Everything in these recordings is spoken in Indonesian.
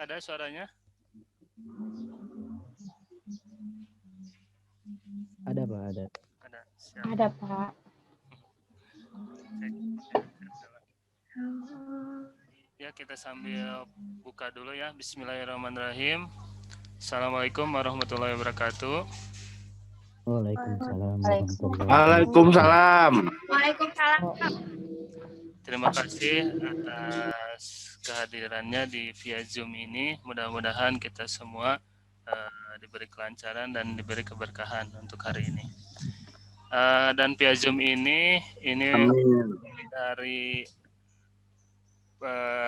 Ada suaranya? Ada Pak, ada. Ada. Siap. Ada Pak. Ya, kita sambil buka dulu ya. Bismillahirrahmanirrahim. Assalamualaikum warahmatullahi wabarakatuh. Waalaikumsalam Waalaikumsalam. Waalaikumsalam. Terima kasih atas kehadirannya di via Zoom ini. Mudah-mudahan kita semua diberi kelancaran dan diberi keberkahan untuk hari ini. Dan via Zoom ini Amin. dari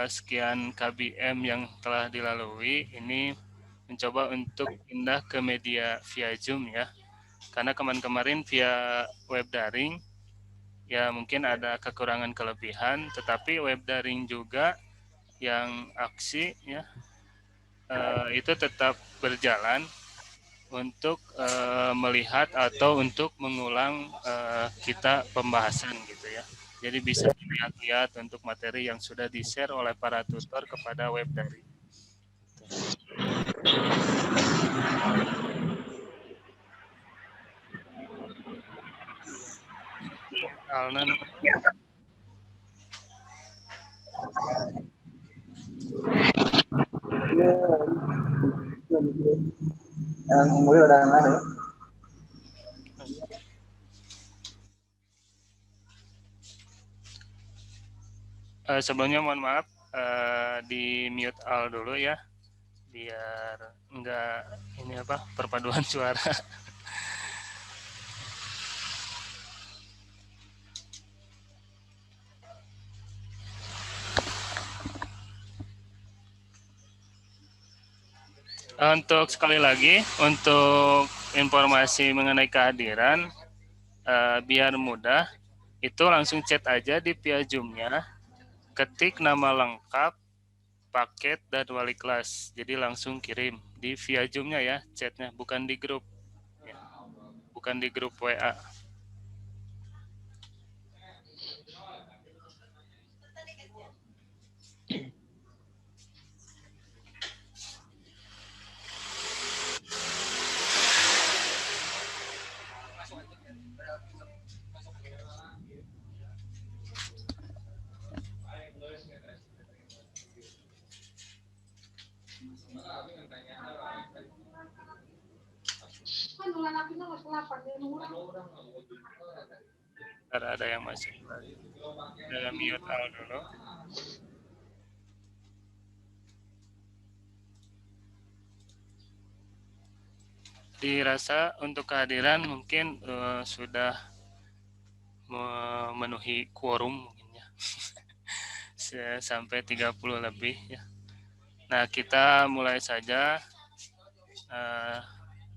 sekian KBM yang telah dilalui, ini mencoba untuk pindah ke media via Zoom ya. Karena kemarin via web daring, ya mungkin ada kekurangan kelebihan, tetapi web daring juga yang aksi ya itu tetap berjalan untuk melihat atau untuk mengulang kita pembahasan gitu ya. Jadi bisa dilihat-lihat untuk materi yang sudah di-share oleh para tutor kepada web daring. Alnan. Yang mulai udah ada. Sebelumnya mohon maaf, di mute all dulu ya, biar enggak ini apa perpaduan suara. Untuk sekali lagi, untuk informasi mengenai kehadiran, biar mudah, itu langsung chat aja di via Zoom-nya, ketik nama lengkap, paket, dan wali kelas. Jadi langsung kirim di via Zoom-nya ya, chatnya, bukan di grup. Ya. Bukan di grup WA. Ada yang masuk. Mute all dulu. Dirasa untuk kehadiran mungkin sudah memenuhi quorum mungkin ya. Sampai 30 lebih ya. Nah, kita mulai saja.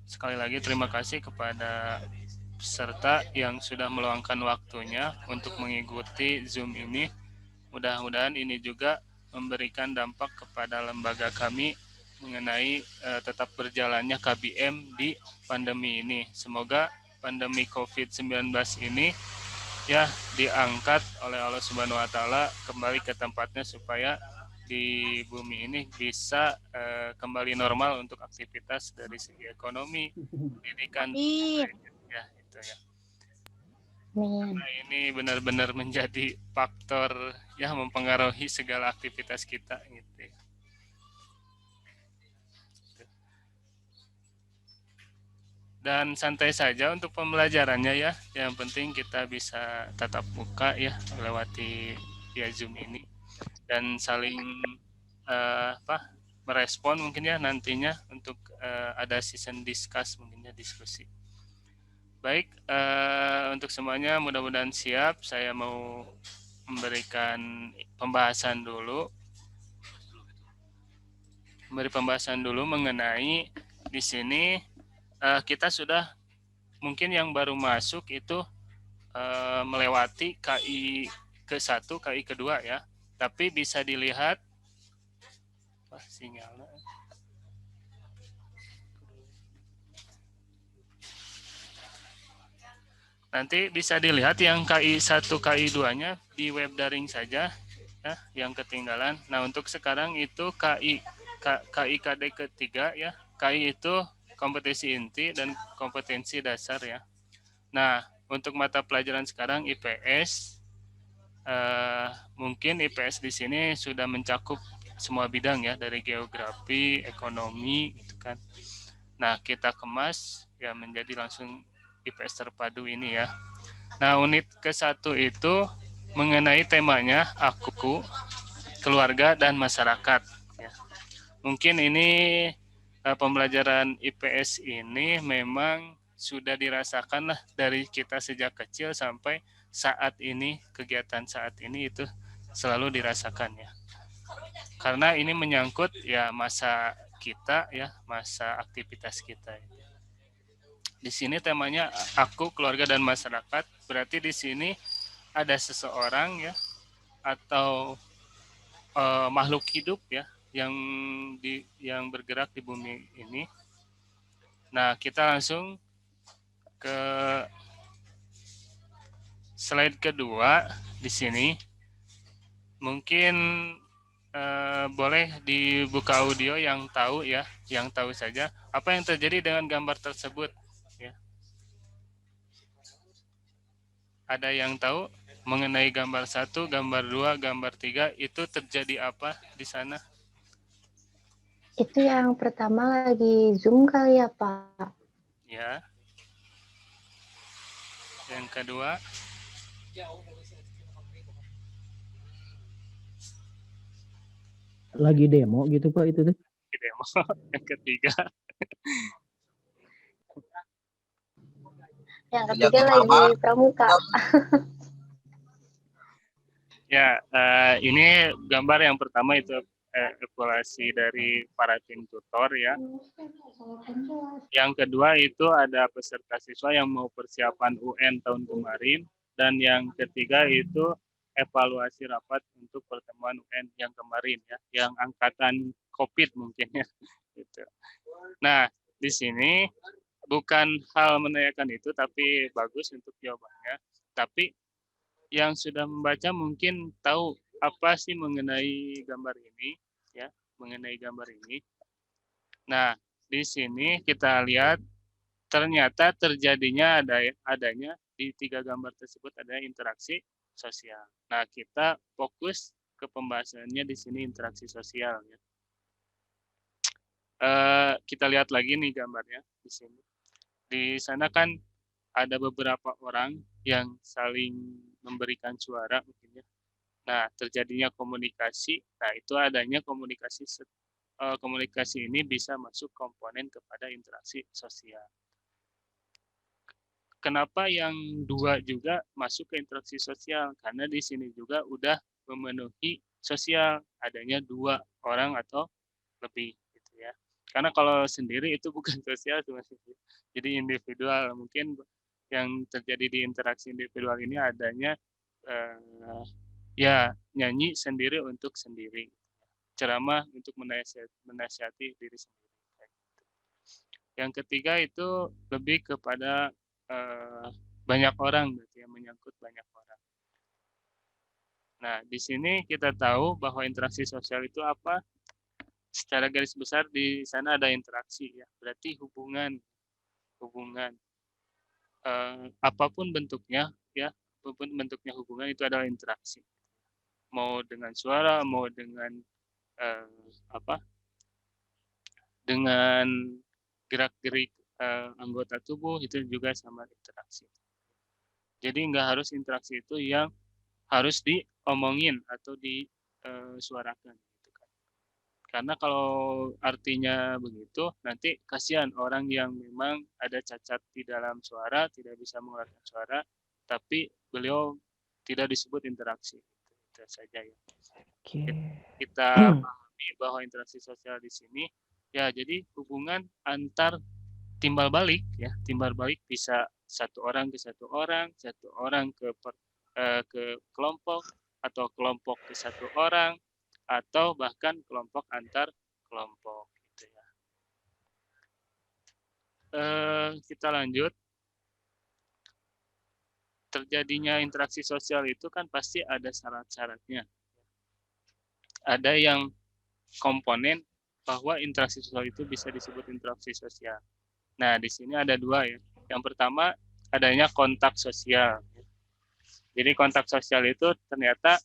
Sekali lagi terima kasih kepada peserta yang sudah meluangkan waktunya untuk mengikuti Zoom ini. Mudah-mudahan ini juga memberikan dampak kepada lembaga kami mengenai tetap berjalannya KBM di pandemi ini. Semoga pandemi COVID-19 ini ya diangkat oleh Allah Subhanahu wa taala kembali ke tempatnya supaya di bumi ini bisa kembali normal untuk aktivitas dari segi ekonomi, pendidikan, ya itu ya. Karena ini benar-benar menjadi faktor yang mempengaruhi segala aktivitas kita gitu ya. Dan santai saja untuk pembelajarannya ya. Yang penting kita bisa tatap muka ya melewati via Zoom ini. Dan saling merespon mungkin ya nantinya untuk ada season discuss mungkin ya diskusi. Baik, untuk semuanya mudah-mudahan siap. Saya mau memberikan pembahasan dulu. memberi pembahasan dulu mengenai di sini kita sudah mungkin yang baru masuk itu melewati KI ke-1, KI kedua ya. Tapi bisa dilihat sinyalnya. Nanti bisa dilihat yang KI 1, KI 2-nya di web daring saja ya, yang ketinggalan. Nah, untuk sekarang itu KI KD ketiga ya. KI itu kompetensi inti dan kompetensi dasar ya. Nah, untuk mata pelajaran sekarang IPS mungkin IPS di sini sudah mencakup semua bidang ya, dari geografi, ekonomi gitu kan. Nah, kita kemas ya menjadi langsung IPS terpadu ini ya. Nah, unit ke-1 itu mengenai temanya aku, keluarga, dan masyarakat. Ya. Mungkin ini pembelajaran IPS ini memang sudah dirasakan lah dari kita sejak kecil sampai saat ini, kegiatan saat ini itu selalu dirasakan ya. Karena ini menyangkut ya masa kita ya, masa aktivitas kita. Di sini temanya aku, keluarga, dan masyarakat. Berarti di sini ada seseorang ya atau makhluk hidup ya yang bergerak di bumi ini. Nah, kita langsung ke slide kedua di sini. Mungkin boleh dibuka audio yang tahu ya, yang tahu saja apa yang terjadi dengan gambar tersebut ya. Ada yang tahu mengenai gambar 1, gambar 2, gambar 3 itu terjadi apa di sana? Itu yang pertama lagi Zoom kali ya, Pak? Ya. Yang kedua? Lagi demo gitu Pak itu tuh. Demo. Yang ketiga? Yang ketiga lagi pramuka. Ya, ini gambar yang pertama itu evaluasi dari para tim tutor ya. Yang kedua itu ada peserta siswa yang mau persiapan UN tahun kemarin, dan yang ketiga itu evaluasi rapat untuk pertemuan UN yang kemarin ya, yang angkatan COVID mungkin ya. Gitu. Nah, di sini bukan hal menanyakan itu, tapi bagus untuk jawabannya. Tapi yang sudah membaca mungkin tahu apa sih mengenai gambar ini ya, mengenai gambar ini. Nah, di sini kita lihat ternyata terjadinya adanya di 3 gambar tersebut ada interaksi sosial. Nah, kita fokus ke pembahasannya di sini interaksi sosial ya. Kita lihat lagi nih gambarnya di sini. Di sana kan ada beberapa orang yang saling memberikan suara mungkin ya. Nah, terjadinya komunikasi. Nah, itu adanya komunikasi ini bisa masuk komponen kepada interaksi sosial. Kenapa yang 2 juga masuk ke interaksi sosial? Karena di sini juga udah memenuhi sosial, adanya 2 orang atau lebih gitu ya. Karena kalau sendiri itu bukan sosial, jadi individual. Mungkin yang terjadi di interaksi individual ini adanya ya nyanyi sendiri untuk sendiri, ceramah untuk menasihati diri sendiri. Yang ketiga itu lebih kepada banyak orang, berarti ya, menyangkut banyak orang. Nah, di sini kita tahu bahwa interaksi sosial itu apa? Secara garis besar di sana ada interaksi ya, berarti hubungan apapun bentuknya ya, apapun bentuknya hubungan itu adalah interaksi. Mau dengan suara, mau dengan dengan gerak-gerik anggota tubuh, itu juga sama interaksi. Jadi nggak harus interaksi itu yang harus diomongin atau disuarakan. Gitu kan. Karena kalau artinya begitu, nanti kasihan orang yang memang ada cacat di dalam suara, tidak bisa mengeluarkan suara, tapi beliau tidak disebut interaksi. Itu saja ya. Oke. Kita memahami bahwa interaksi sosial di sini ya jadi hubungan antar timbal balik ya, timbal balik bisa satu orang ke kelompok atau kelompok ke satu orang atau bahkan kelompok antar kelompok gitu ya. Kita lanjut. Terjadinya interaksi sosial itu kan pasti ada syarat-syaratnya. Ada yang komponen bahwa interaksi sosial itu bisa disebut interaksi sosial. Nah, di sini ada dua ya. Yang pertama adanya kontak sosial. Jadi kontak sosial itu ternyata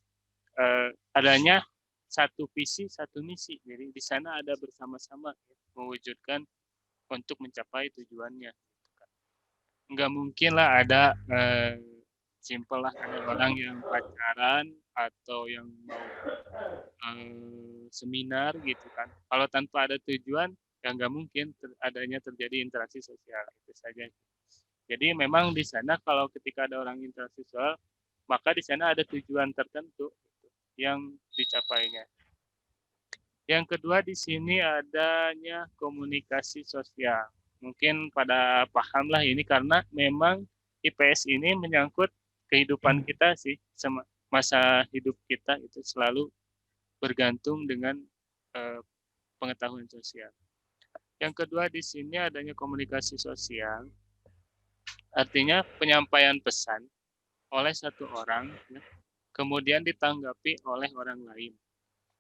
adanya satu visi, satu misi. Jadi di sana ada bersama-sama ya, mewujudkan untuk mencapai tujuannya. Nggak mungkin lah ada simpel lah ada orang yang pacaran atau yang mau seminar gitu kan. Kalau tanpa ada tujuan ya nggak mungkin adanya terjadi interaksi sosial itu saja. Jadi memang di sana kalau ketika ada orang interaksi sosial maka di sana ada tujuan tertentu gitu, yang dicapainya. Yang kedua di sini adanya komunikasi sosial. Mungkin pada paham lah ini karena memang IPS ini menyangkut kehidupan kita sih, masa hidup kita itu selalu bergantung dengan pengetahuan sosial. Yang kedua di sini adanya komunikasi sosial, artinya penyampaian pesan oleh satu orang, ya, kemudian ditanggapi oleh orang lain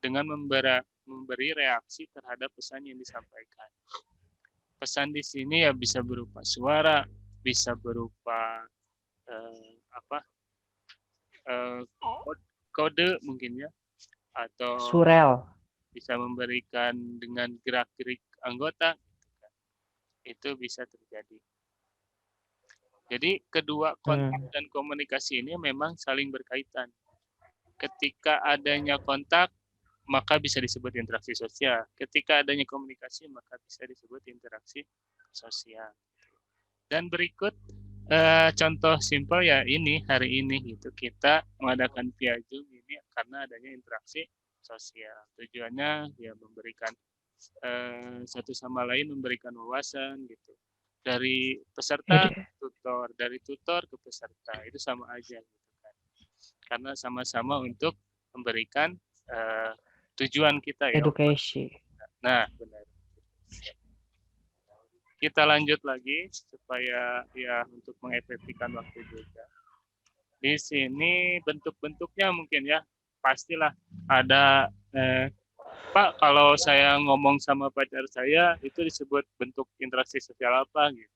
dengan memberi reaksi terhadap pesan yang disampaikan. Pesan di sini ya bisa berupa suara, bisa berupa kode mungkin ya, atau surel, bisa memberikan dengan gerak-gerik anggota, itu bisa terjadi. Jadi kedua kontak dan komunikasi ini memang saling berkaitan. Ketika adanya kontak, maka bisa disebut interaksi sosial. Ketika adanya komunikasi, maka bisa disebut interaksi sosial. Dan berikut contoh simpel ya ini hari ini gitu kita mengadakan via Zoom ini karena adanya interaksi sosial. Tujuannya ya memberikan satu sama lain memberikan wawasan gitu. Dari peserta ke tutor, dari tutor ke peserta itu sama aja gitu kan. Karena sama-sama untuk memberikan tujuan kita ya. Edukasi. Nah, benar. Kita lanjut lagi supaya ya untuk mengefektifkan waktu juga. Di sini bentuk-bentuknya mungkin ya pastilah ada Pak, kalau saya ngomong sama pacar saya itu disebut bentuk interaksi sosial apa gitu.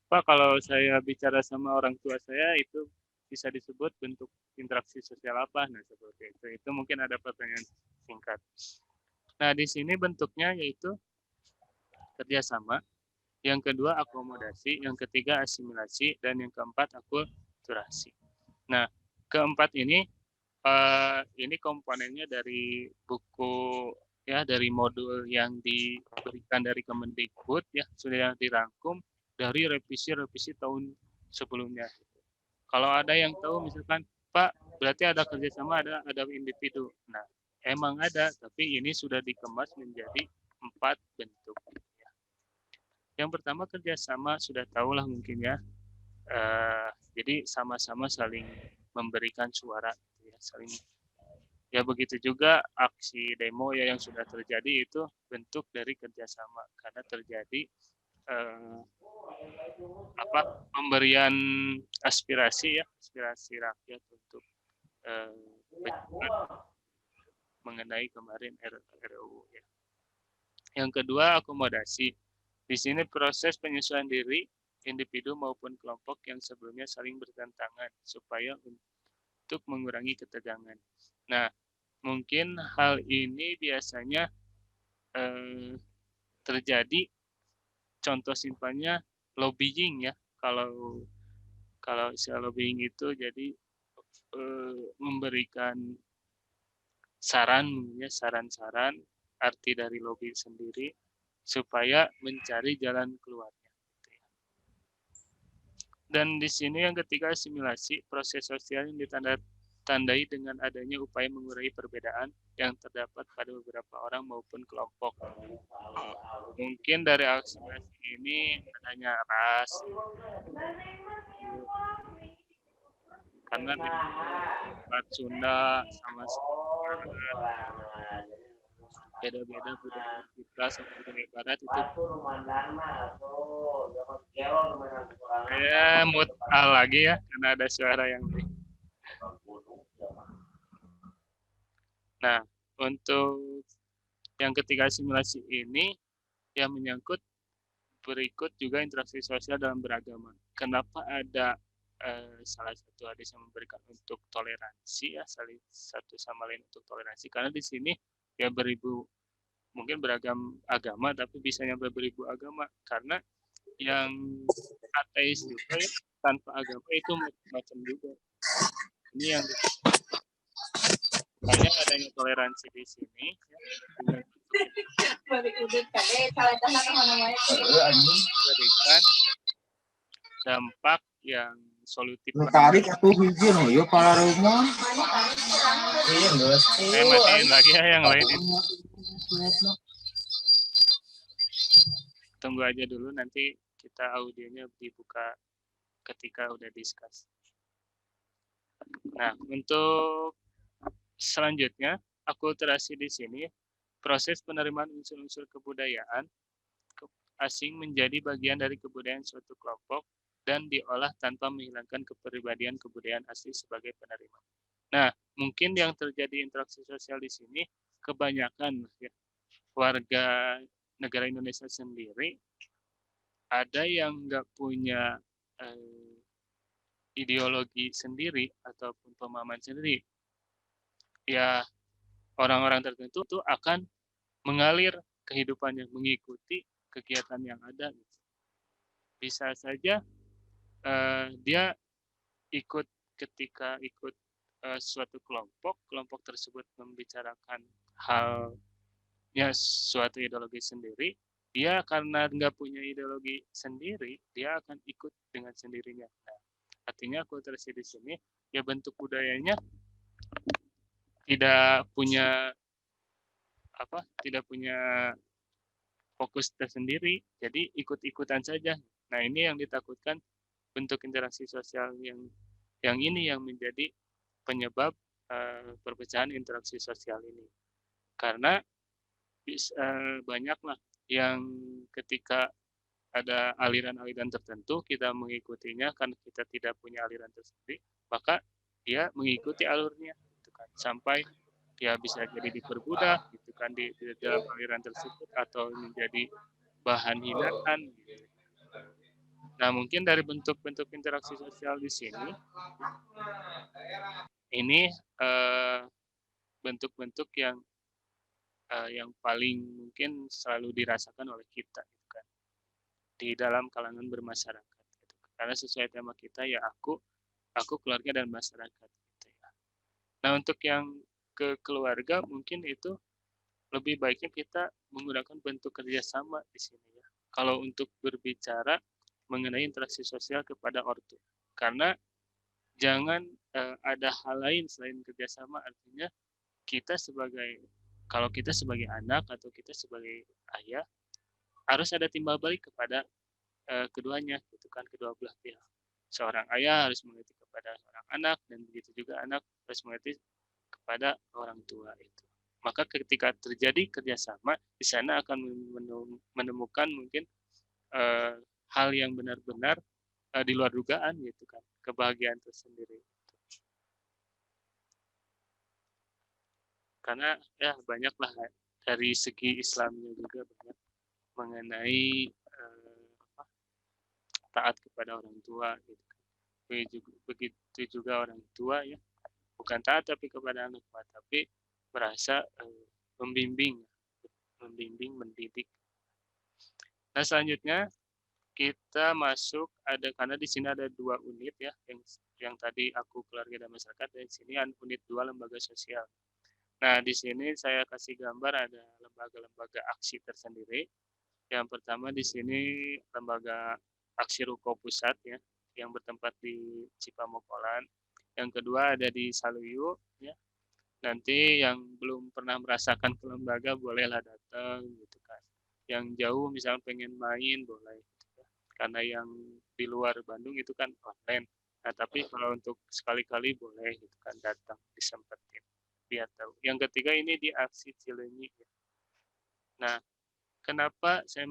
Pak, kalau saya bicara sama orang tua saya itu bisa disebut bentuk interaksi sosial apa? Nah, seperti itu. Itu mungkin ada pertanyaan singkat. Nah, di sini bentuknya yaitu kerjasama. Yang kedua akomodasi, yang ketiga asimilasi, dan yang keempat akulturasi. Nah, keempat ini komponennya dari buku ya, dari modul yang diberikan dari Kemendikbud ya, sudah dirangkum dari revisi tahun sebelumnya. Kalau ada yang tahu misalkan Pak, berarti ada kerjasama, ada individu. Nah, emang ada, tapi ini sudah dikemas menjadi 4 bentuk. Yang pertama kerjasama sudah tahulah mungkin ya. Jadi sama-sama saling memberikan suara, ya, saling. Ya begitu juga aksi demo ya yang sudah terjadi itu bentuk dari kerjasama karena terjadi pemberian aspirasi rakyat untuk mengenai kemarin RUU ya. Yang kedua akomodasi. Di sini proses penyesuaian diri individu maupun kelompok yang sebelumnya saling bertentangan supaya untuk mengurangi ketegangan. Nah, mungkin hal ini biasanya terjadi contoh simpelnya lobbying ya. Kalau istilah lobbying itu jadi memberikan saran-saran arti dari lobby sendiri supaya mencari jalan keluarnya. Dan di sini yang ketiga asimilasi, proses sosial yang ditandai dengan adanya upaya mengurangi perbedaan yang terdapat pada beberapa orang maupun kelompok. Mungkin dari aspirasi ini adanya ras, karena di Selat Sunda sama beda-beda budaya kita sama budaya Barat itu. Saya mood lagi ya karena ada suara yang lain. Nah, untuk yang ketiga simulasi ini yang menyangkut berikut juga interaksi sosial dalam beragama. Kenapa ada salah satu hadis yang memberikan untuk toleransi ya, saling satu sama lain untuk toleransi, karena di sini ya mungkin beragam agama tapi bisa nyampe beribu agama, karena yang ateis juga ya, tanpa agama itu macam juga. Ini yang makanya adanya toleransi di sini ya, memberikan dampak yang solutif. Tarik aku hiji no, yo para rumah. Saya matiin lagi ya yang lain. Tunggu aja dulu, nanti kita audionya dibuka ketika udah discuss. Nah, untuk selanjutnya akulturasi di sini proses penerimaan unsur-unsur kebudayaan asing menjadi bagian dari kebudayaan suatu kelompok dan diolah tanpa menghilangkan kepribadian kebudayaan asli sebagai penerima. Nah, mungkin yang terjadi interaksi sosial di sini kebanyakan ya, warga negara Indonesia sendiri ada yang nggak punya ideologi sendiri ataupun pemahaman sendiri. Ya, orang-orang tertentu itu akan mengalir kehidupannya mengikuti kegiatan yang ada. Bisa saja dia ikut ketika ikut suatu kelompok tersebut membicarakan halnya suatu ideologi sendiri, dia karena nggak punya ideologi sendiri, dia akan ikut dengan sendirinya. Nah, artinya akulturasi di sini ya bentuk budayanya tidak punya fokus tersendiri, jadi ikut-ikutan saja. Nah, ini yang ditakutkan bentuk interaksi sosial yang ini yang menjadi penyebab perpecahan interaksi sosial ini. Karena banyaklah yang ketika ada aliran-aliran tertentu kita mengikutinya karena kita tidak punya aliran tersendiri, maka dia mengikuti alurnya gitu kan, sampai ya bisa jadi diperbudak gitu kan di dalam aliran tersebut atau menjadi bahan hinaan gitu. Nah, mungkin dari bentuk-bentuk interaksi sosial di sini ini bentuk-bentuk yang paling mungkin selalu dirasakan oleh kita gitu kan di dalam kalangan bermasyarakat gitu. Karena sesuai tema kita ya aku keluarga dan masyarakat gitu ya. Nah, untuk yang ke keluarga mungkin itu lebih baiknya kita menggunakan bentuk kerjasama di sini ya. Kalau untuk berbicara mengenai interaksi sosial kepada ortu, karena jangan ada hal lain selain kerjasama. Artinya kalau kita sebagai anak atau kita sebagai ayah harus ada timbal balik kepada keduanya gitu kan, kedua belah pihak. Seorang ayah harus mengerti kepada seorang anak dan begitu juga anak harus mengerti kepada orang tua itu. Maka ketika terjadi kerjasama di sana akan menemukan mungkin hal yang benar-benar di luar dugaan gitu kan, kebahagiaan tersendiri. Karena ya banyaklah dari segi Islamnya juga banyak mengenai taat kepada orang tua gitu. Begitu juga orang tua ya bukan taat tapi kepada anak, tapi merasa membimbing, mendidik. Nah, selanjutnya kita masuk karena di sini ada 2 unit ya, yang tadi aku keluarga dan masyarakat, dan di sini unit 2 lembaga sosial. Nah, di sini saya kasih gambar ada lembaga-lembaga aksi tersendiri. Yang pertama di sini lembaga aksi Ruko Pusat ya, yang bertempat di Cipamokolan. Yang kedua ada di Saluyu, ya. Nanti yang belum pernah merasakan ke lembaga bolehlah datang gitu kan. Yang jauh misalnya pengen main boleh gitu ya. Karena yang di luar Bandung itu kan online. Nah, tapi kalau untuk sekali-kali boleh gitu kan datang disempetin biar tahu. Yang ketiga ini di aksi Cileunyi. Ya. Nah, kenapa saya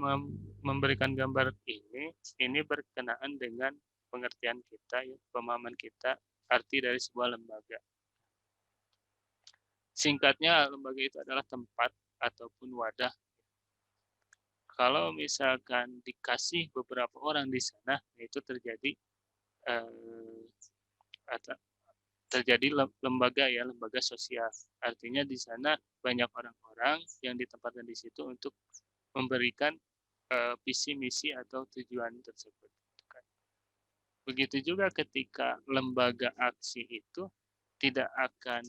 memberikan gambar ini? Ini berkenaan dengan pengertian kita, ya, pemahaman kita, arti dari sebuah lembaga. Singkatnya, lembaga itu adalah tempat ataupun wadah. Kalau misalkan dikasih beberapa orang di sana, itu terjadi lembaga, ya, lembaga sosial. Artinya di sana banyak orang-orang yang ditempatkan di situ untuk memberikan visi misi atau tujuan tersebut. Begitu juga ketika lembaga aksi itu tidak akan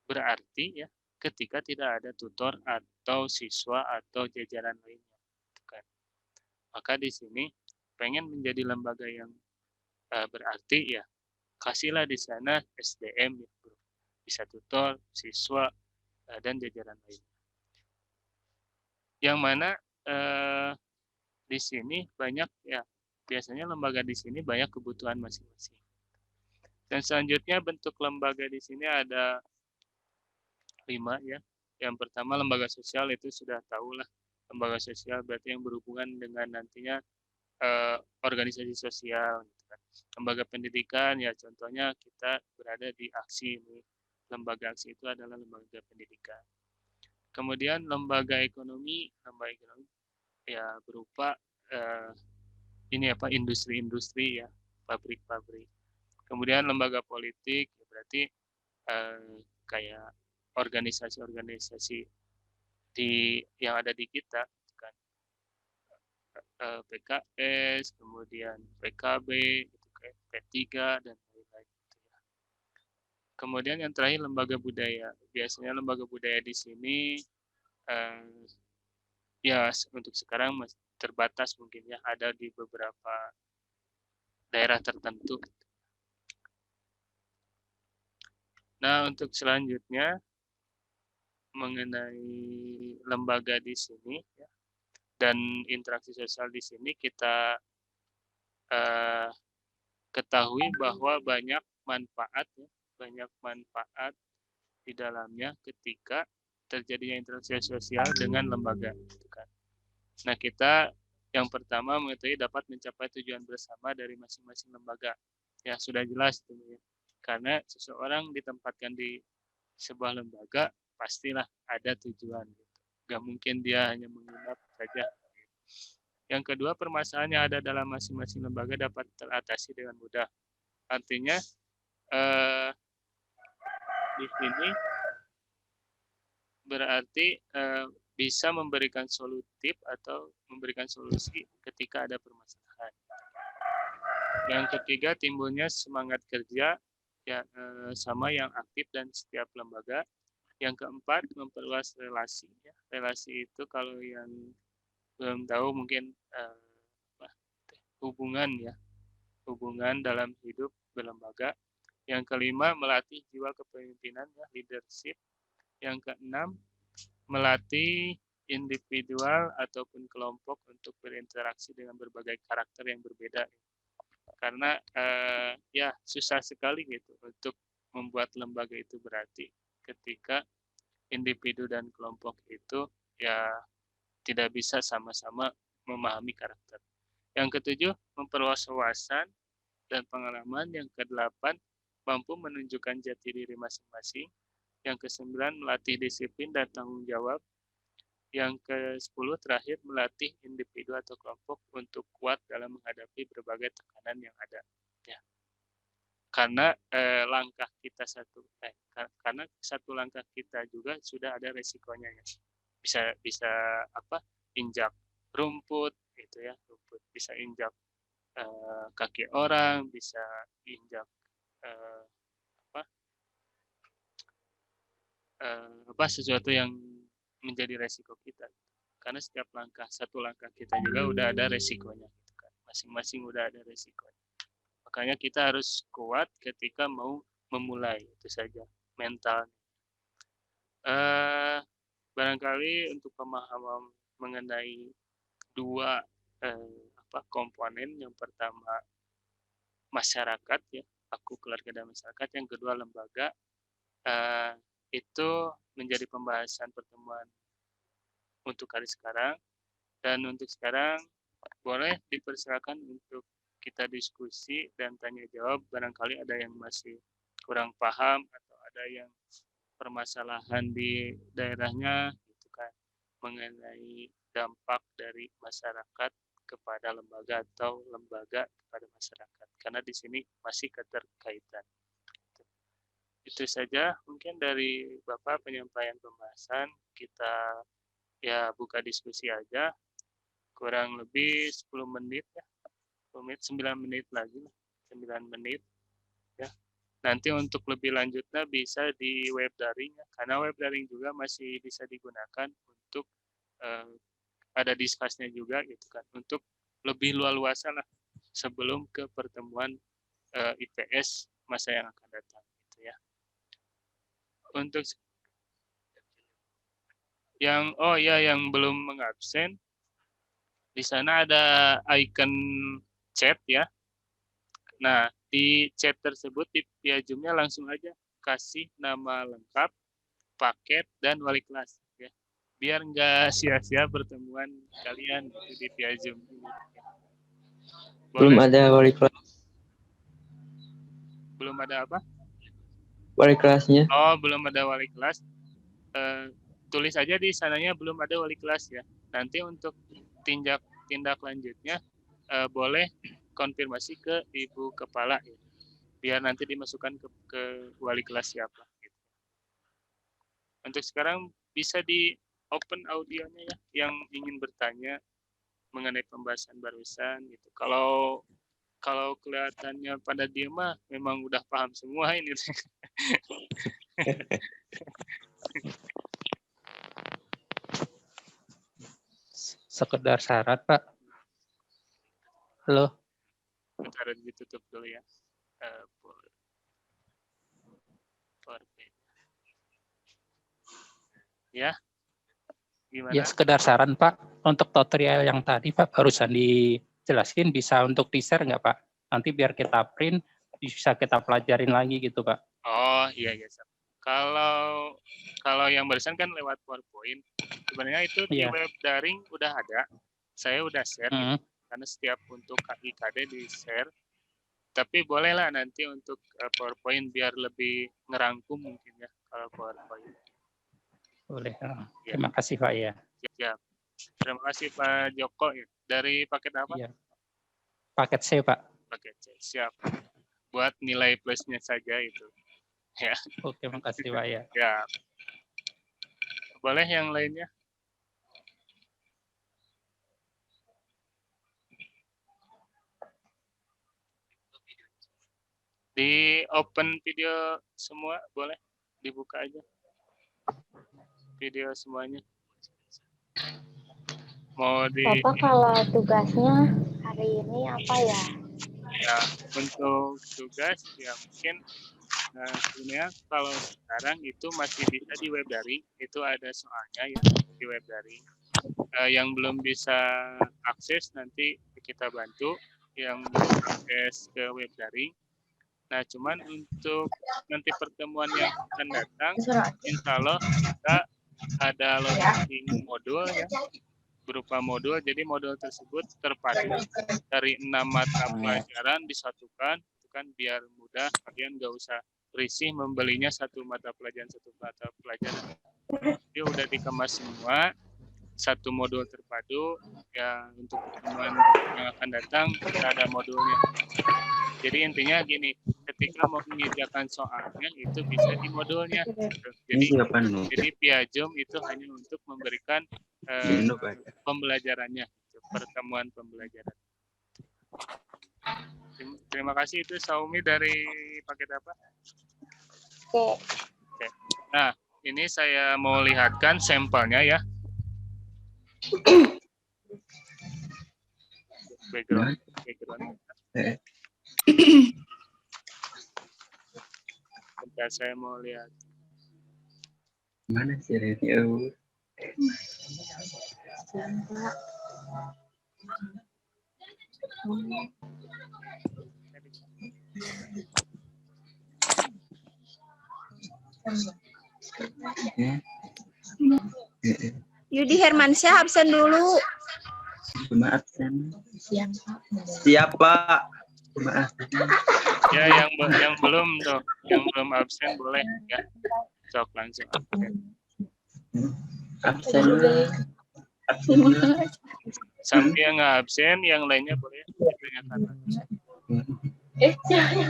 berarti, ya, ketika tidak ada tutor atau siswa atau jajaran lainnya. Maka di sini pengen menjadi lembaga yang berarti, ya, kasihlah di sana SDM, ya, bisa tutor, siswa, dan jajaran lainnya. Yang mana di sini banyak, ya, biasanya lembaga di sini banyak kebutuhan masing-masing. Dan selanjutnya bentuk lembaga di sini ada 5, ya. Yang pertama lembaga sosial, itu sudah tahu lah. Lembaga sosial berarti yang berhubungan dengan nantinya organisasi sosial. Gitu kan. Lembaga pendidikan, ya, contohnya kita berada di aksi ini. Lembaga aksi itu adalah lembaga pendidikan. Kemudian lembaga ekonomi ya berupa industri-industri, ya, pabrik-pabrik. Kemudian lembaga politik, ya, berarti kayak organisasi-organisasi yang ada di kita kan, PKS, kemudian PKB, P3 dan lain-lain. Kemudian yang terakhir lembaga budaya. Biasanya lembaga budaya di sini ya untuk sekarang masih terbatas mungkin, ya, ada di beberapa daerah tertentu. Nah, untuk selanjutnya mengenai lembaga di sini, ya, dan interaksi sosial di sini kita ketahui bahwa banyak manfaat, ya, banyak manfaat di dalamnya ketika terjadinya interaksi sosial dengan lembaga. Nah, kita yang pertama mengetahui dapat mencapai tujuan bersama dari masing-masing lembaga. Ya, sudah jelas itu, ya. Karena seseorang ditempatkan di sebuah lembaga pastilah ada tujuan. Gak mungkin dia hanya menginap saja. Yang kedua, permasalahan yang ada dalam masing-masing lembaga dapat teratasi dengan mudah. Artinya di sini berarti bisa memberikan solutif atau memberikan solusi ketika ada permasalahan. Yang ketiga, timbulnya semangat kerja, ya, sama yang aktif dan setiap lembaga. Yang keempat, memperluas relasi. Ya. Relasi itu kalau yang belum tahu mungkin hubungan, ya, hubungan dalam hidup berlembaga. Yang kelima, melatih jiwa kepemimpinan, ya, leadership. Yang keenam, melatih individual ataupun kelompok untuk berinteraksi dengan berbagai karakter yang berbeda. Karena ya susah sekali gitu untuk membuat lembaga itu berarti ketika individu dan kelompok itu, ya, tidak bisa sama-sama memahami karakter. Yang ketujuh, memperluas wawasan dan pengalaman. Yang kedelapan, mampu menunjukkan jati diri masing-masing. Yang kesembilan, melatih disiplin dan tanggung jawab. Yang ke-10 terakhir, melatih individu atau kelompok untuk kuat dalam menghadapi berbagai tekanan yang ada. Ya. Karena karena satu langkah kita juga sudah ada resikonya, ya. Bisa injak rumput, gitu, ya, rumput. Bisa injak kaki orang, bisa injak sesuatu yang menjadi resiko kita. Karena setiap satu langkah kita juga udah ada resikonya, gitu kan. Masing-masing udah ada resikonya. Makanya kita harus kuat ketika mau memulai, itu saja mental. Barangkali untuk pemahaman mengenai dua komponen, yang pertama masyarakat ya, aku keluarga dan masyarakat, yang kedua lembaga, itu menjadi pembahasan pertemuan untuk hari sekarang. Dan untuk sekarang boleh dipersilakan untuk kita diskusi dan tanya jawab, barangkali ada yang masih kurang paham atau ada yang permasalahan di daerahnya gitu kan, mengenai dampak dari masyarakat kepada lembaga atau lembaga kepada masyarakat, karena di sini masih keterkaitan. Itu saja mungkin dari Bapak penyampaian pembahasan. Kita ya buka diskusi aja, kurang lebih 10 menit ya, 10 menit, 9 menit lagi, 9 menit ya. Nanti untuk lebih lanjutnya bisa di web daring ya, karena web daring juga masih bisa digunakan untuk ada diskusinya juga gitu kan, untuk lebih luas-luasan lah sebelum ke pertemuan IPS masa yang akan datang gitu ya. Untuk yang yang belum mengabsen, di sana ada icon chat ya. Nah, di chat tersebut di via Zoom-nya langsung aja kasih nama lengkap, paket, dan wali kelas ya. Biar nggak sia-sia pertemuan kalian di via Zoom. Belum ada wali kelas. Belum ada apa? Wali kelasnya. Oh, belum ada wali kelas. Tulis aja di sananya belum ada wali kelas ya. Nanti untuk tindak lanjutnya boleh konfirmasi ke Ibu Kepala ya, biar nanti dimasukkan ke wali kelas siapa gitu. Untuk sekarang bisa di open audionya ya, yang ingin bertanya mengenai pembahasan barusan gitu. Kalau kelihatannya pada dia mah memang udah paham semua ini. Sekedar syarat, Pak. Halo. Bentar, ditutup dulu ya. Ya, gimana? Ya, sekedar saran, Pak. Untuk tutorial yang tadi, Pak, barusan dijelasin, bisa untuk di-share nggak, Pak? Nanti biar kita print, bisa kita pelajarin lagi gitu, Pak. Oh, iya. Kalau yang barusan kan lewat PowerPoint. Sebenarnya itu di web daring udah ada. Saya udah share gitu. Karena setiap untuk KIKD di-share. Tapi bolehlah nanti untuk PowerPoint biar lebih ngerangkum mungkin ya kalau PowerPoint. Boleh. Terima kasih, Pak ya. Ya. Terima kasih Pak Joko ya. Dari paket apa? Ya. Paket C, Pak. Paket C. Siap. Buat nilai plusnya saja itu. Ya. Oke, makasih Pak ya. Ya. Boleh yang lainnya? Di open video semua boleh dibuka aja. Video semuanya. Mau di Bapak kalau tugasnya hari ini apa ya? Ya, untuk tugas ya mungkin sebenarnya kalau sekarang itu masih bisa di web daring, itu ada soalnya ya di web daring. Yang belum bisa akses nanti kita bantu yang belum akses ke web daring. Nah, cuman untuk nanti pertemuan yang akan datang, insya Allah kita ada loading modul ya, berupa modul. Jadi modul tersebut terpadu dari 6 mata pelajaran disatukan, itu kan biar mudah, kalian nggak usah risih membelinya satu mata pelajaran. Jadi udah dikemas semua, satu modul terpadu ya. Untuk pertemuan yang akan datang kita ada modulnya. Jadi intinya gini, ketika mau mengerjakan soalnya itu bisa di modulnya. Jadi via Zoom itu hanya untuk memberikan pembelajarannya, pertemuan pembelajaran. Terima kasih, itu Saumi dari paket apa? Oke. Nah, ini saya mau lihatkan sampelnya ya. Background. Bentar, saya mau lihat. Mana sih Reni? Oh. Yudi Hermansyah absen dulu. Cuma absen. Siap, Pak. Cuma absen. Ya, yang belum tuh, yang belum absen boleh ya. Sok langsung absen. Absen. Absen. Sampai yang nggak absen, yang lainnya boleh ditanyakan lagi.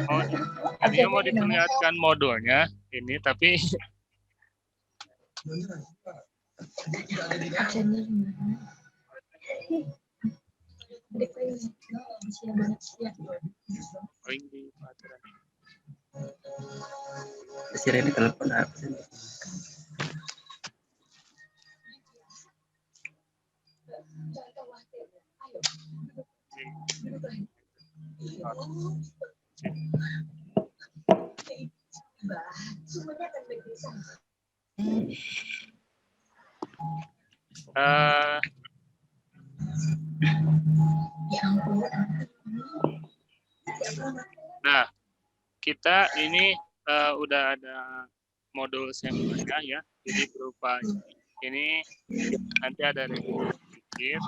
Oh, tadinya mau diperlihatkan modulnya ini, tapi poin di peraturan ini. Si Reni telepon absen. Nah, kita ini udah ada modul sampelnya ya, jadi berupa ini nanti ada sedikit.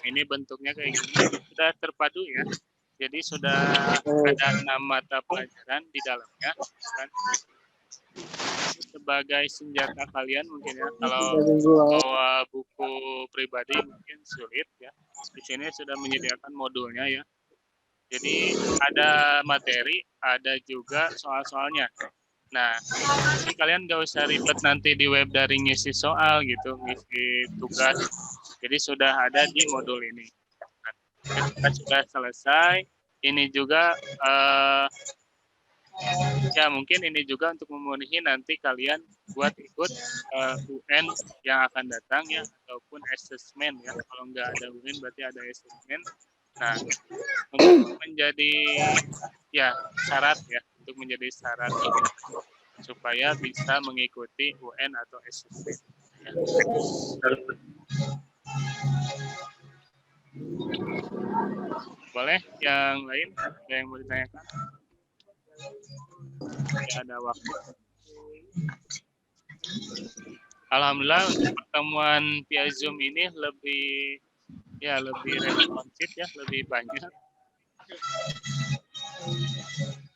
Ini bentuknya kayak gini, sudah terpadu ya. Jadi sudah ada 6 mata pelajaran di dalamnya. Kan? Sebagai senjata kalian mungkin ya, kalau bawa buku pribadi mungkin sulit ya. Di sini sudah menyediakan modulnya ya. Jadi ada materi, ada juga soal-soalnya. Nah, jadi kalian nggak usah ribet nanti di web dari ngisi soal gitu, ngisi tugas. Jadi sudah ada di modul ini. Ketika sudah selesai, ini juga ya mungkin ini juga untuk memenuhi nanti kalian buat ikut UN yang akan datang ya, ataupun assessment ya. Kalau nggak ada UN berarti ada assessment. Nah, untuk menjadi ya syarat ya, untuk menjadi syarat supaya bisa mengikuti UN atau assessment. Ya. Boleh yang lain ada yang mau ditanyakan? Ya, ada waktu. Alhamdulillah untuk pertemuan via Zoom ini lebih responsif ya, lebih banyak.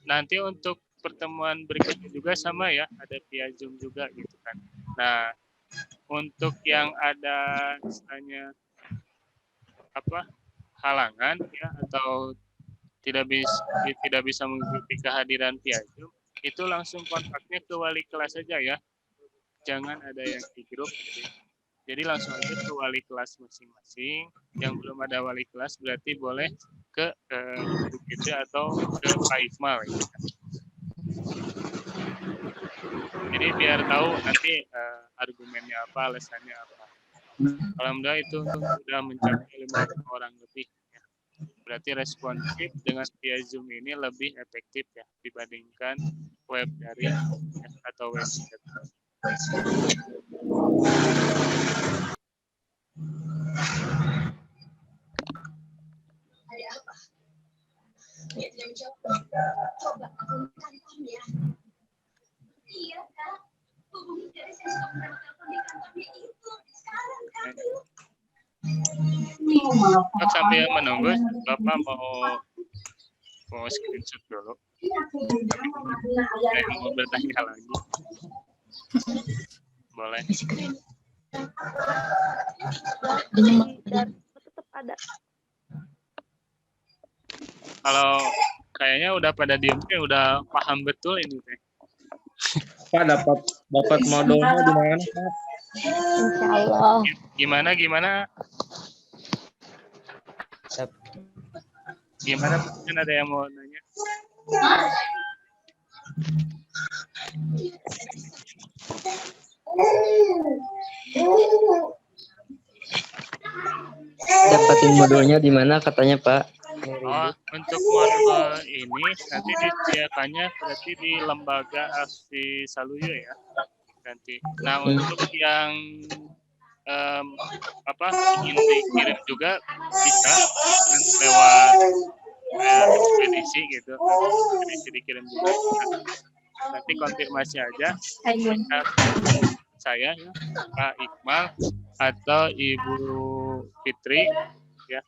Nanti untuk pertemuan berikutnya juga sama ya, ada via Zoom juga gitu kan. Nah, untuk yang ada misalnya halangan ya atau tidak bisa mengikuti kehadiran via Zoom, itu langsung kontaknya ke wali kelas saja ya. Jangan ada yang di grup. Jadi langsung aja ke wali kelas masing-masing. Yang belum ada wali kelas berarti boleh ke Ibu atau ke Pak Iqmal. Ya. Jadi biar tahu nanti argumennya apa, alasannya apa. Alhamdulillah itu sudah mencapai 5 orang lebih. Ya. Berarti responsif dengan via Zoom ini lebih efektif ya dibandingkan web daring atau website. Ada apa? Ya, dia menjawab. Coba kantornya. Iya, Kak. Hubungi dari saya sudah pernah telepon di kantornya itu. Sekarang, Kak. Sambil menunggu, Bapak mau screenshot dulu. Saya mau bertanya lagi. Boleh. Tetap ada. Kalau kayaknya udah pada diem, udah paham betul ini teh. Pak dapat modulnya di mana, Pak? Insyaallah. Gimana? Gimana? Mungkin ada yang mau nanya? Dapatin modulnya di mana katanya Pak? Oh, untuk modul ini nanti disediakannya berarti di lembaga aksi Saluyo ya nanti. Nah untuk yang ingin dikirim juga bisa lewat ekspedisi gitu, ekspedisi dikirim juga. Nanti konfirmasi aja saya ya, Pak Iqbal atau Ibu Fitri ya.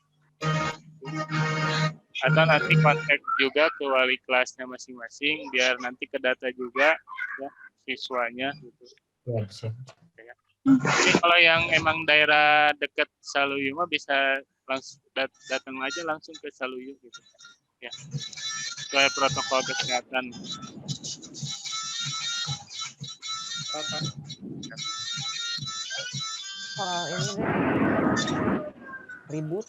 Atau nanti kontak juga ke wali kelasnya masing-masing biar nanti kedata juga ya siswanya gitu. Ya. Jadi kalau yang emang daerah dekat Saluyu mah bisa langsung datang aja langsung ke Saluyu gitu. Ya. Sesuai protokol kesehatan. Ini deh. Ribut.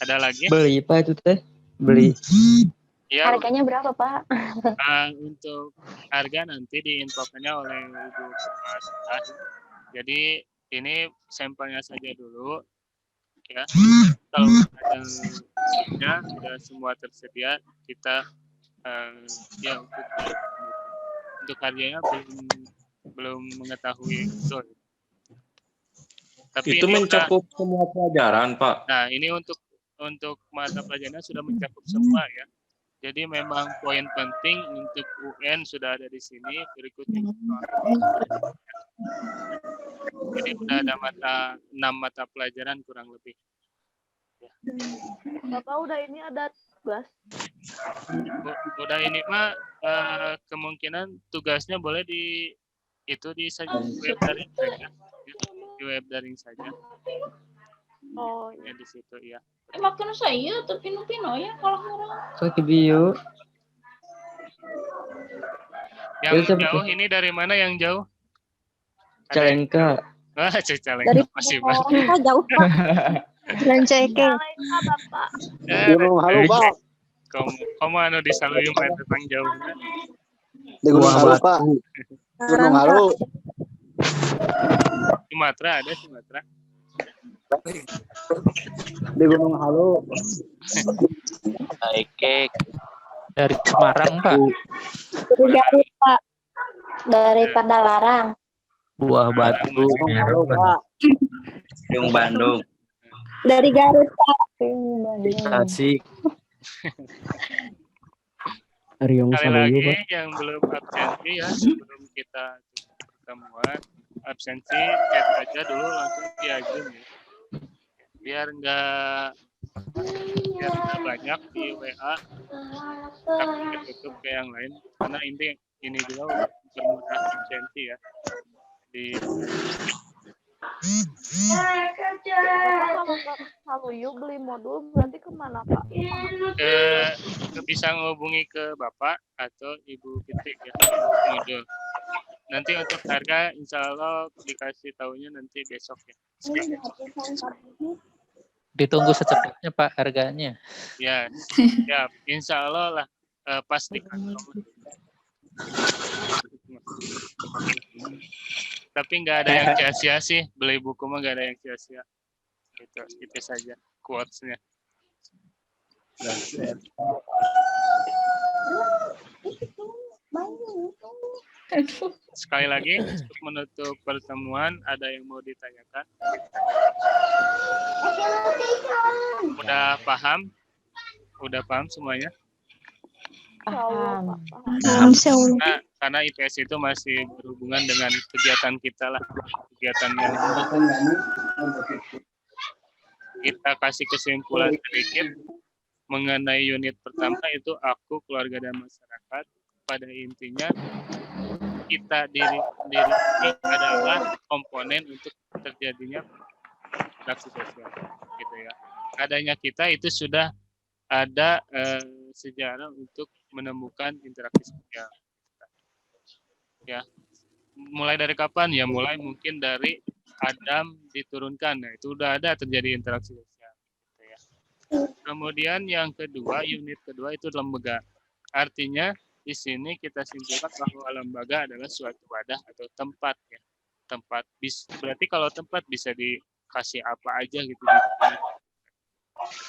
Ada lagi? Beli Pak itu teh? Beli. Ya, Harganya berapa, Pak? untuk harga nanti diinfokannya oleh Ibu Kepala Sekolah. Jadi ini sampelnya saja dulu ya. Kalau ada sudah semua tersedia kita ya untuk harganya belum mengetahui betul. Tapi Itu ini mencakup semua pelajaran, Pak. Nah, ini untuk mata pelajarannya sudah mencakup semua ya. Jadi memang poin penting untuk UN sudah ada di sini, berikutnya. Jadi sudah ada 6 mata pelajaran kurang lebih. Ya. Bapak udah ini ada tugas. Udah ini mah kemungkinan tugasnya boleh di web daring saja. Di web daring saja. Oh, ya di situ ya. Makan saya tuh pino-pino ya kalau orang. Sakit bio. Yang jauh ini dari mana yang jauh? Calengka. Ah, Cicalengka Dari masih banyak. Oh, jauh, Pak. Jalan Cekeng. Bapak. Gunung Halu, Pak. Kamu anu di Saluyu mah tetang jauh. Di Gunung Halu, Pak. Gunung Halu. Sumatera ada Sumatera. Di Gunung Halu. Baik, dari Semarang, Pak. Dari Garut, Pak. Dari Padalarang. Buah batu. Gunung Halu, Pak. Yung Bandung. Dari Garut, Pak. Bandung. Tasik. Sekali lagi yang belum absensi ya sebelum kita pertemuan absensi chat aja dulu langsung via Zoom ya. Biar nggak banyak di WA tapi ketutup ke yang lain karena ini juga bermudah absensi ya di Kalau yuk beli modul berarti kemana Pak? Bisa menghubungi ke Bapak atau Ibu Fitri ya modul. Nanti untuk harga insya Allah dikasih tahunya nanti besok ya. Ditunggu secepatnya Pak harganya. Ya, siap. Insya Allah lah pasti. Tapi nggak ada yang sia-sia sih, beli buku mah nggak ada yang sia-sia. Itu saja quotes-nya. Sekali lagi untuk menutup pertemuan ada yang mau ditanyakan? Udah paham? Udah paham semuanya? Paham. Karena IPS itu masih berhubungan dengan kegiatan kita lah, kegiatan yang kita kasih kesimpulan sedikit mengenai unit pertama itu aku, keluarga dan masyarakat. Pada intinya kita diri ini adalah komponen untuk terjadinya interaksi sosial, gitu ya. Adanya kita itu sudah ada sejarah untuk menemukan interaksi sosial. Ya, mulai dari kapan? Ya, mulai mungkin dari Adam diturunkan. Nah, itu udah ada terjadi interaksi sosial. Gitu ya. Kemudian yang kedua, unit kedua itu lembaga. Artinya di sini kita simpulkan bahwa lembaga adalah suatu wadah atau tempat ya. Tempat berarti kalau tempat bisa dikasih apa aja gitu.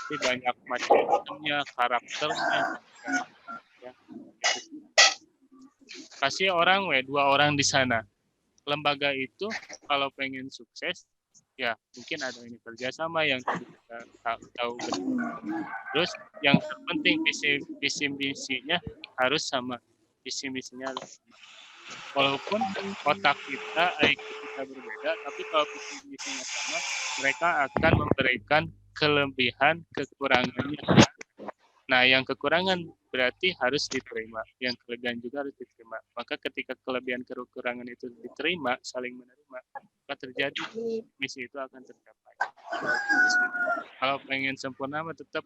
pasti banyak macam-macamnya, karakternya. Ya, gitu sih. Kasih dua orang di sana. Lembaga itu kalau pengen sukses, ya mungkin ada ini kerjasama yang kita tahu betul. Terus yang terpenting visi misinya harus sama. Visi misinya harus sama. Walaupun otak kita, IQ kita berbeda, tapi kalau visi misinya sama, mereka akan memberikan kelebihan kekurangannya. Nah, yang kekurangan berarti harus diterima, yang kelebihan juga harus diterima. Maka ketika kelebihan kekurangan itu diterima, saling menerima, maka terjadi misi itu akan tercapai. Kalau pengen sempurna, tetap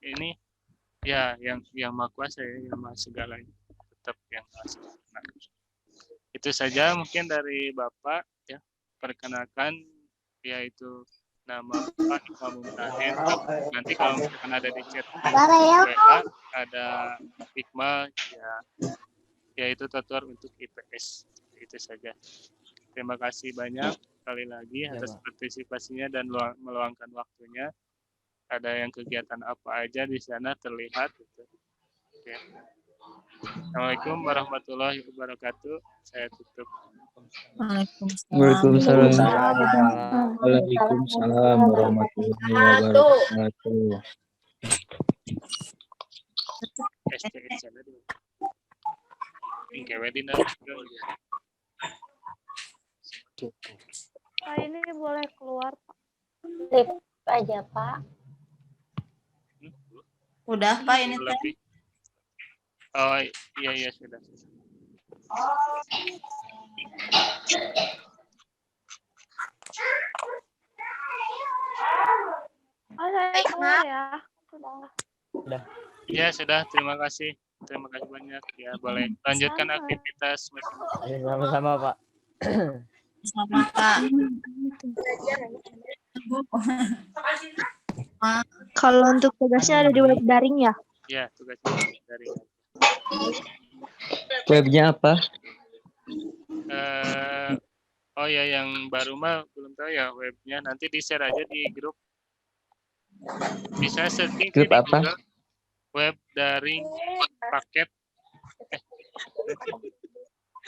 ini ya yang maha kuasa ya, yang maha segalanya, tetap yang maha sempurna. Itu saja mungkin dari Bapak ya. Perkenalkan yaitu nama Pak Imam Mumtahin. Nanti kalau misalkan ada di chat WA ada Iqmal ya itu tutor untuk IPS. Itu saja. Terima kasih banyak sekali lagi atas partisipasinya dan meluangkan waktunya. Ada yang kegiatan apa aja di sana terlihat gitu. Oke. Assalamualaikum warahmatullahi wabarakatuh. Saya tutup. Waalaikumsalam. Waalaikumsalam warahmatullahi wabarakatuh. Pak ini boleh keluar Pak. Lift aja, Pak. Udah Pak ini teh. Lebih. Oh iya sudah. Saya keluar ya. Sudah. Ya sudah, terima kasih banyak ya. Boleh lanjutkan aktivitas. Sama-sama Pak. Sama Pak. Kalau untuk tugasnya ada di web daring ya? Ya, tugasnya daring. Webnya apa? Oh ya, yang baru mah belum tahu ya webnya. Nanti di-share aja di grup. Bisa searching Grup di apa? Google, web daring paket.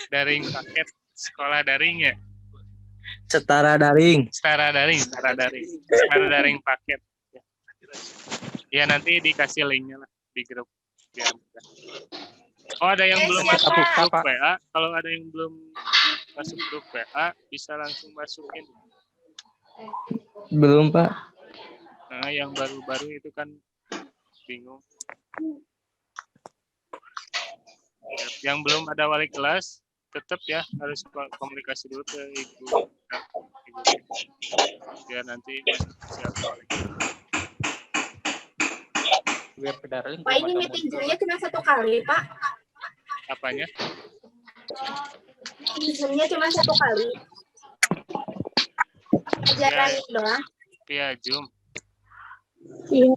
Daring paket sekolah daring ya. Setara daring. Setara daring paket. Ya nanti dikasih linknya lah di grup. Ya, oh ada yang belum masuk grup WA. Kalau ada yang belum masuk grup WA bisa langsung masukin. Belum Pak. Nah yang baru-baru itu kan bingung. Yang belum ada wali kelas tetap ya harus komunikasi dulu ke ibu. Biar nanti siapa wali kelas. Pak ini meeting Zoom-nya cuma 1 kali, Pak. Apanya? Meeting Zoom-nya cuma 1 kali. Ajaran doang. Via Zoom. Iya.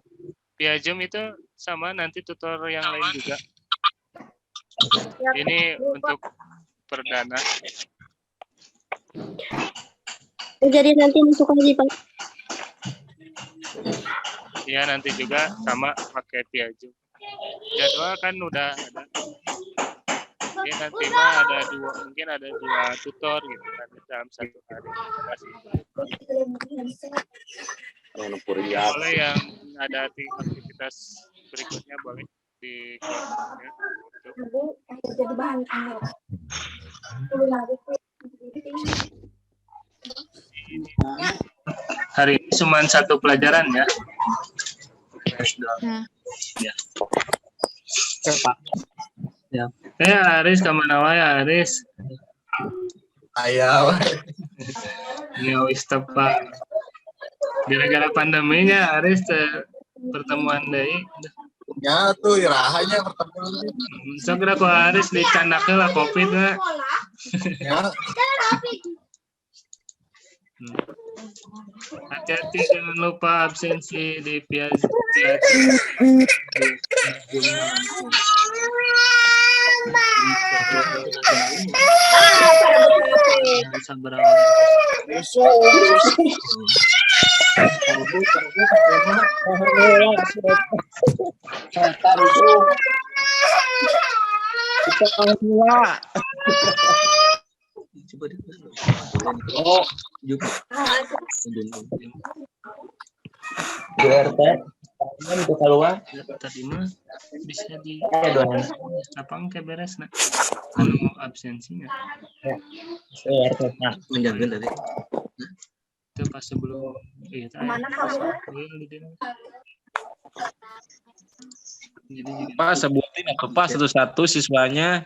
Via Zoom itu sama nanti tutor yang lain juga. Ini untuk perdana. Jadi nanti masuk lagi Pak. Ya nanti juga sama pakai via Zoom. Jadwal kan udah ada. Ya nanti mah mungkin ada 2 tutor gitu kan dalam 1 hari. Boleh yang ada di aktivitas berikutnya boleh di kelompoknya. Jadi bahan Hari ini cuma 1 pelajaran ya. Ya. Pak. Ya. Aris kemana wae Aris? Ayo. Ini wis tepat. Gara-gara pandeminya Aris pertemuan deui. Ya tuh irahanya pertemuan. Sok ku Aris dicanakeun lah Covid na. Ya. Hati-hati jangan lupa absensi di via Sabar. Oh, juga. DRT kan itu keluar tadi mah bisa di doang. apa engke beres nak anu absensinya DRT Pak Menjaga tadi. itu pas sebelum iya Mana kamu? jadi Pak sebutin apa Pak satu-satu siswanya.